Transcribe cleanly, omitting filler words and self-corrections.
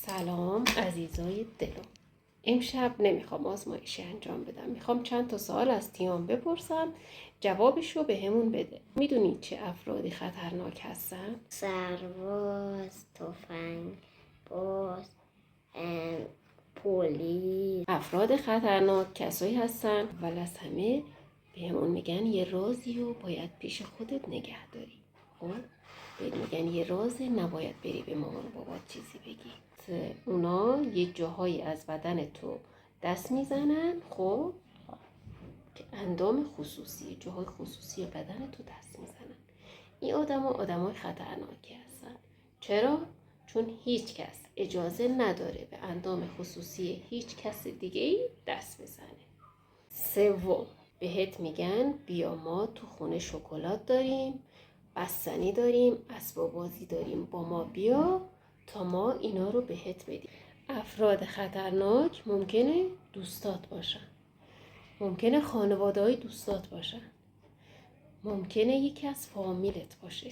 سلام عزیزای دلم. امشب نمیخوام آزمایشی انجام بدم. میخوام چند تا سوال از تیام بپرسم، جوابشو به همون بده. میدونید چه افرادی خطرناک هستن؟ سرباز، تفنگ باز، پلیس. افراد خطرناک کسایی هستن اول از همه به همون میگن یه رازی رو باید پیش خودت نگه داری. خب بهت میگن یه رازه، نباید بری به مامان بابات چیزی بگی. اونا یه جاهایی از بدن تو دست میزنن، خب که اندام خصوصی، جاهای خصوصی بدن تو دست میزنن. این آدمای خطرناکی هستن. چرا؟ چون هیچ کس اجازه نداره به اندام خصوصی هیچ کس دیگه ای دست بزنه. سوم، بهت میگن بیا ما تو خونه شکلات داریم، بستنی داریم، اسباب بازی داریم، با ما بیا تا ما اینا رو بهت بدیم. افراد خطرناک ممکنه دوستات باشن، ممکنه خانواده‌های دوستات باشن، ممکنه یکی از فامیلت باشه.